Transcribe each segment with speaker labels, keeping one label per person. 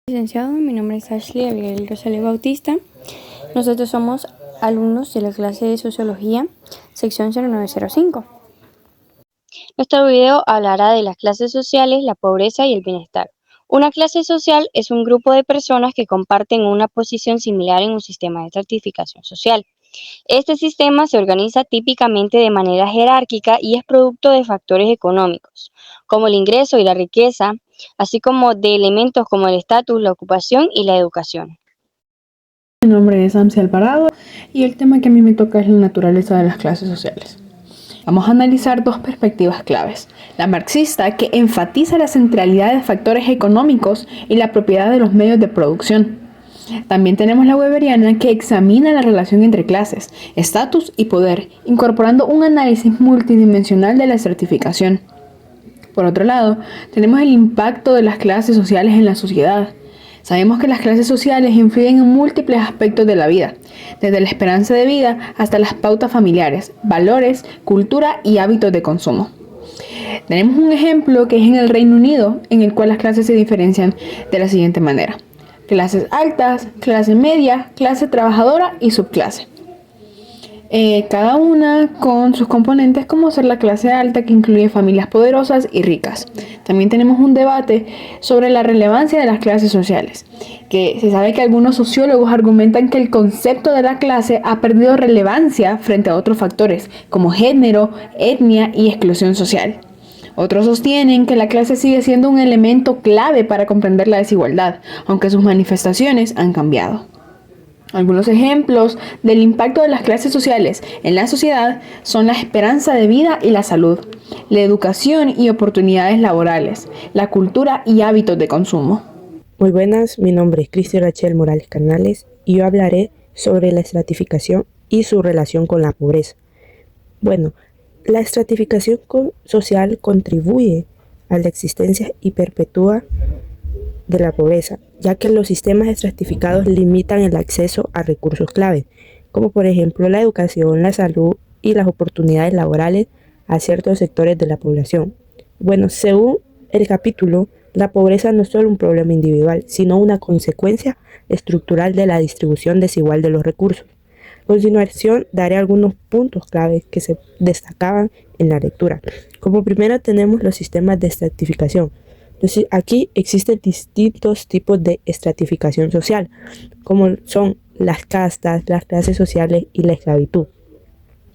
Speaker 1: Licenciado, mi nombre es Ashley Abigail Rosalía Bautista. Nosotros somos alumnos de la clase de Sociología, sección 0905. Nuestro video hablará de las clases sociales, la pobreza y el bienestar. Una clase social es un grupo de personas que comparten una posición similar en un sistema de estratificación social. Este sistema se organiza típicamente de manera jerárquica y es producto de factores económicos, como el ingreso y la riqueza, así como de elementos como el estatus, la ocupación y la educación.
Speaker 2: Mi nombre es Amsi Alvarado y el tema que a mí me toca es la naturaleza de las clases sociales. Vamos a analizar dos perspectivas claves. La marxista, que enfatiza la centralidad de factores económicos y la propiedad de los medios de producción. También tenemos la weberiana, que examina la relación entre clases, estatus y poder, incorporando un análisis multidimensional de la estratificación. Por otro lado, tenemos el impacto de las clases sociales en la sociedad. Sabemos que las clases sociales influyen en múltiples aspectos de la vida, desde la esperanza de vida hasta las pautas familiares, valores, cultura y hábitos de consumo. Tenemos un ejemplo que es en el Reino Unido, en el cual las clases se diferencian de la siguiente manera: clases altas, clase media, clase trabajadora y subclase. Cada una con sus componentes, como ser la clase alta, que incluye familias poderosas y ricas. También tenemos un debate sobre la relevancia de las clases sociales, que se sabe que algunos sociólogos argumentan que el concepto de la clase ha perdido relevancia frente a otros factores, como género, etnia y exclusión social. Otros sostienen que la clase sigue siendo un elemento clave para comprender la desigualdad, aunque sus manifestaciones han cambiado. Algunos ejemplos del impacto de las clases sociales en la sociedad son la esperanza de vida y la salud, la educación y oportunidades laborales, la cultura y hábitos de consumo.
Speaker 3: Muy buenas, mi nombre es Cristi Rachel Morales Canales y yo hablaré sobre la estratificación y su relación con la pobreza. Bueno, la estratificación social contribuye a la existencia y perpetúa de la pobreza, ya que los sistemas estratificados limitan el acceso a recursos clave, como por ejemplo la educación, la salud y las oportunidades laborales a ciertos sectores de la población. Bueno, según el capítulo, la pobreza no es solo un problema individual, sino una consecuencia estructural de la distribución desigual de los recursos. A continuación, daré algunos puntos claves que se destacaban en la lectura. Como primero tenemos los sistemas de estratificación. Entonces, aquí existen distintos tipos de estratificación social, como son las castas, las clases sociales y la esclavitud.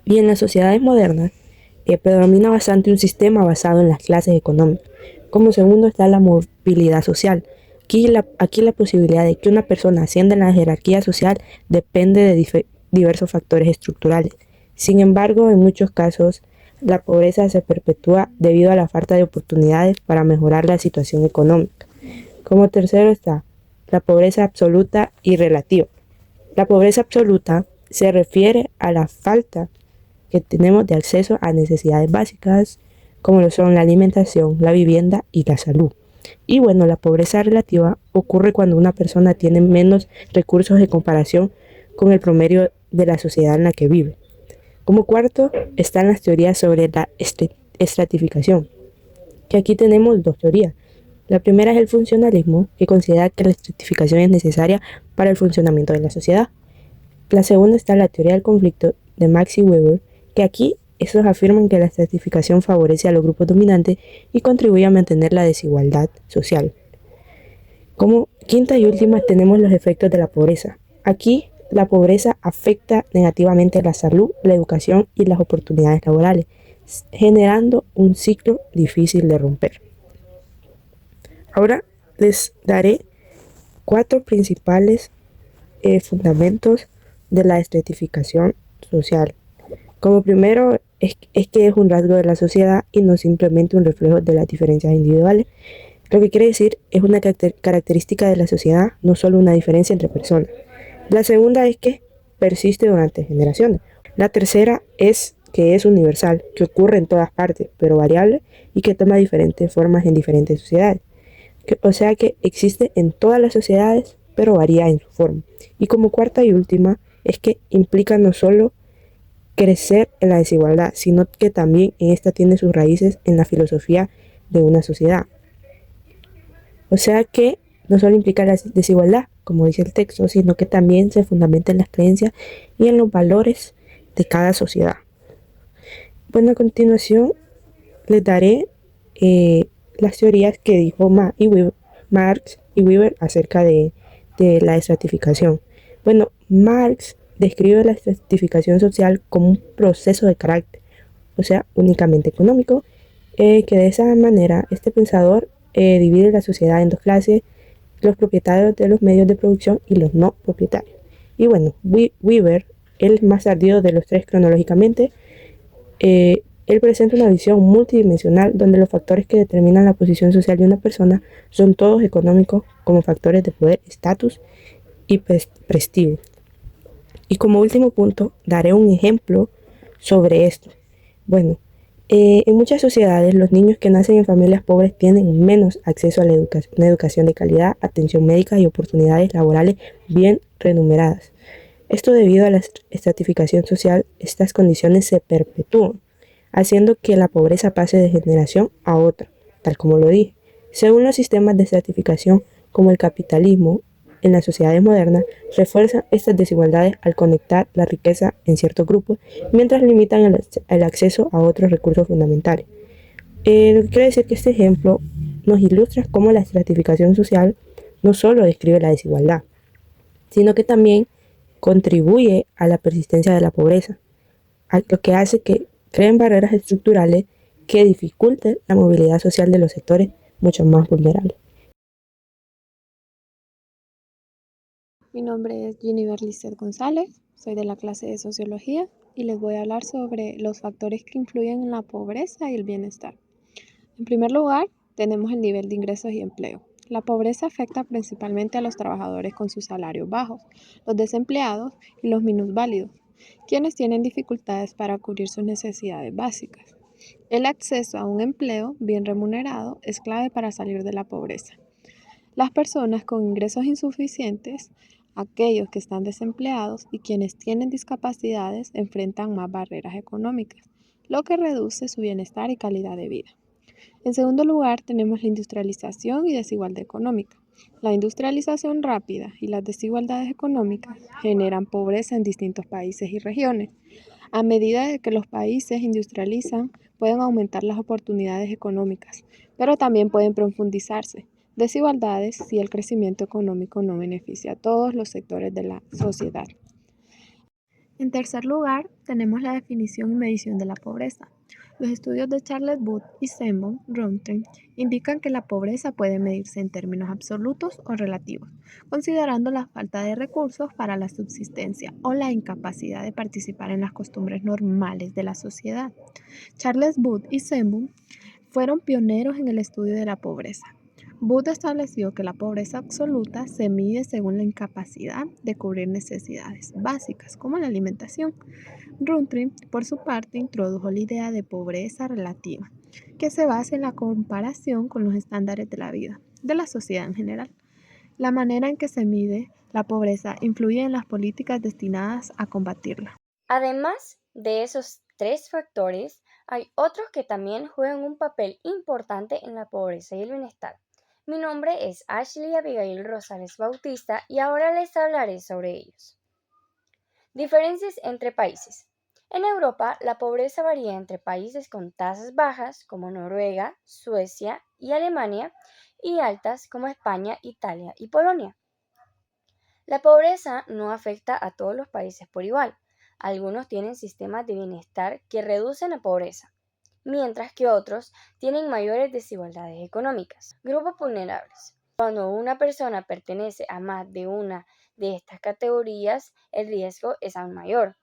Speaker 3: Y en las sociedades modernas predomina bastante un sistema basado en las clases económicas. Como segundo está la movilidad social. Aquí la posibilidad de que una persona ascienda en la jerarquía social depende de diversos factores estructurales. Sin embargo, en muchos casos, la pobreza se perpetúa debido a la falta de oportunidades para mejorar la situación económica. Como tercero está la pobreza absoluta y relativa. La pobreza absoluta se refiere a la falta que tenemos de acceso a necesidades básicas, como lo son la alimentación, la vivienda y la salud. Y bueno, la pobreza relativa ocurre cuando una persona tiene menos recursos en comparación con el promedio de la sociedad en la que vive. Como cuarto están las teorías sobre la estratificación, que aquí tenemos dos teorías. La primera es el funcionalismo, que considera que la estratificación es necesaria para el funcionamiento de la sociedad. La segunda está la teoría del conflicto de Max y Weber, que aquí estos afirman que la estratificación favorece a los grupos dominantes y contribuye a mantener la desigualdad social. Como quinta y última tenemos los efectos de la pobreza. Aquí la pobreza afecta negativamente la salud, la educación y las oportunidades laborales, generando un ciclo difícil de romper. Ahora les daré 4 principales fundamentos de la estratificación social. Como primero es que es un rasgo de la sociedad y no simplemente un reflejo de las diferencias individuales. Lo que quiere decir es una característica de la sociedad, no solo una diferencia entre personas. La segunda es que persiste durante generaciones. La tercera es que es universal, que ocurre en todas partes, pero variable y que toma diferentes formas en diferentes sociedades. O sea que existe en todas las sociedades, pero varía en su forma. Y como cuarta y última es que implica no solo crecer en la desigualdad, sino que también en esta tiene sus raíces en la filosofía de una sociedad. O sea que no solo implica la desigualdad, como dice el texto, sino que también se fundamenta en las creencias y en los valores de cada sociedad. Bueno, a continuación les daré las teorías que dijo Marx y Weber acerca de la estratificación. Bueno, Marx describe la estratificación social como un proceso de carácter, o sea, únicamente económico, que de esa manera este pensador divide la sociedad en dos clases: los propietarios de los medios de producción y los no propietarios. Y bueno, Weber, el más tardío de los tres cronológicamente, él presenta una visión multidimensional donde los factores que determinan la posición social de una persona son todos económicos, como factores de poder, estatus y prestigio. Y como último punto, daré un ejemplo sobre esto. Bueno, en muchas sociedades los niños que nacen en familias pobres tienen menos acceso a una educación de calidad, atención médica y oportunidades laborales bien remuneradas. Esto debido a la estratificación social, estas condiciones se perpetúan, haciendo que la pobreza pase de generación a otra, tal como lo dije. Según los sistemas de estratificación como el capitalismo, en las sociedades modernas, refuerzan estas desigualdades al conectar la riqueza en ciertos grupos, mientras limitan el acceso a otros recursos fundamentales. Lo que quiere decir que este ejemplo nos ilustra cómo la estratificación social no solo describe la desigualdad, sino que también contribuye a la persistencia de la pobreza, lo que hace que creen barreras estructurales que dificulten la movilidad social de los sectores mucho más vulnerables.
Speaker 1: Mi nombre es Jennifer Lizeth González, soy de la clase de Sociología y les voy a hablar sobre los factores que influyen en la pobreza y el bienestar. En primer lugar, tenemos el nivel de ingresos y empleo. La pobreza afecta principalmente a los trabajadores con sus salarios bajos, los desempleados y los minusválidos, quienes tienen dificultades para cubrir sus necesidades básicas. El acceso a un empleo bien remunerado es clave para salir de la pobreza. Las personas con ingresos insuficientes, aquellos que están desempleados y quienes tienen discapacidades enfrentan más barreras económicas, lo que reduce su bienestar y calidad de vida. En segundo lugar, tenemos la industrialización y desigualdad económica. La industrialización rápida y las desigualdades económicas generan pobreza en distintos países y regiones. A medida de que los países industrializan, pueden aumentar las oportunidades económicas, pero también pueden profundizarse desigualdades si el crecimiento económico no beneficia a todos los sectores de la sociedad. En tercer lugar, tenemos la definición y medición de la pobreza. Los estudios de Charles Booth y Seymour Rountree indican que la pobreza puede medirse en términos absolutos o relativos, considerando la falta de recursos para la subsistencia o la incapacidad de participar en las costumbres normales de la sociedad. Charles Booth y Seymour fueron pioneros en el estudio de la pobreza. Booth estableció que la pobreza absoluta se mide según la incapacidad de cubrir necesidades básicas, como la alimentación. Rountree, por su parte, introdujo la idea de pobreza relativa, que se basa en la comparación con los estándares de la vida, de la sociedad en general. La manera en que se mide la pobreza influye en las políticas destinadas a combatirla.
Speaker 4: Además de esos tres factores, hay otros que también juegan un papel importante en la pobreza y el bienestar. Mi nombre es Ashley Abigail Rosales Bautista y ahora les hablaré sobre ellos. Diferencias entre países. En Europa, la pobreza varía entre países con tasas bajas como Noruega, Suecia y Alemania y altas como España, Italia y Polonia. La pobreza no afecta a todos los países por igual. Algunos tienen sistemas de bienestar que reducen la pobreza, mientras que otros tienen mayores desigualdades económicas. Grupos vulnerables. Cuando una persona pertenece a más de una de estas categorías, el riesgo es aún mayor.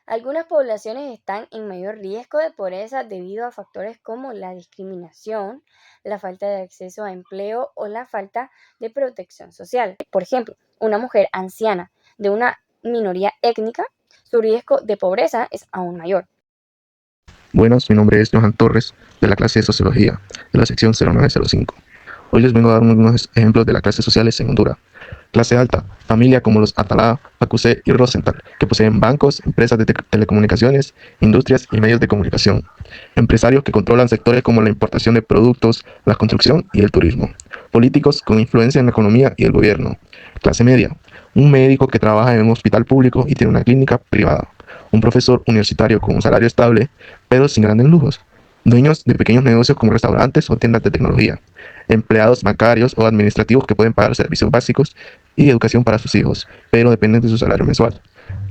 Speaker 4: Algunas poblaciones están en mayor riesgo de pobreza debido a factores como la discriminación, la falta de acceso a empleo o la falta de protección social. Por ejemplo, una mujer anciana de una minoría étnica, su riesgo de pobreza es aún mayor.
Speaker 5: Buenas, mi nombre es Johan Torres, de la clase de Sociología, de la sección 0905. Hoy les vengo a dar unos ejemplos de las clases sociales en Honduras. Clase alta, familia como los Atalá, Pacusé y Rosenthal, que poseen bancos, empresas de telecomunicaciones, industrias y medios de comunicación. Empresarios que controlan sectores como la importación de productos, la construcción y el turismo. Políticos con influencia en la economía y el gobierno. Clase media, un médico que trabaja en un hospital público y tiene una clínica privada. Un profesor universitario con un salario estable, pero sin grandes lujos. Dueños de pequeños negocios como restaurantes o tiendas de tecnología. Empleados bancarios o administrativos que pueden pagar servicios básicos y educación para sus hijos, pero dependen de su salario mensual.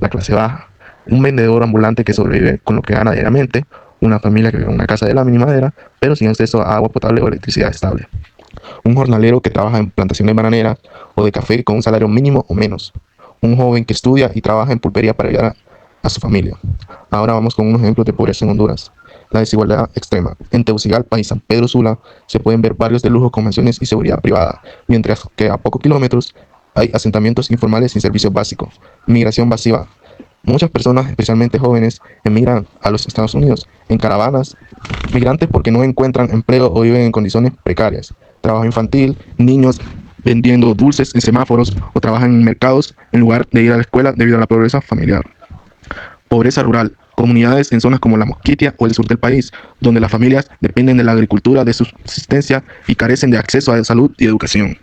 Speaker 5: La clase baja, un vendedor ambulante que sobrevive con lo que gana diariamente, una familia que vive en una casa de lámina y madera, pero sin acceso a agua potable o electricidad estable. Un jornalero que trabaja en plantaciones bananeras o de café con un salario mínimo o menos. Un joven que estudia y trabaja en pulpería para ayudar a su familia. Ahora vamos con unos ejemplos de pobreza en Honduras. La desigualdad extrema. En Tegucigalpa y San Pedro Sula se pueden ver barrios de lujo con mansiones y seguridad privada, mientras que a pocos kilómetros hay asentamientos informales sin servicios básicos. Migración masiva. Muchas personas, especialmente jóvenes, emigran a los Estados Unidos en caravanas, migrantes porque no encuentran empleo o viven en condiciones precarias. Trabajo infantil, niños vendiendo dulces en semáforos o trabajan en mercados en lugar de ir a la escuela debido a la pobreza familiar. Pobreza rural. Comunidades en zonas como la Mosquitia o el sur del país, donde las familias dependen de la agricultura de subsistencia y carecen de acceso a salud y educación.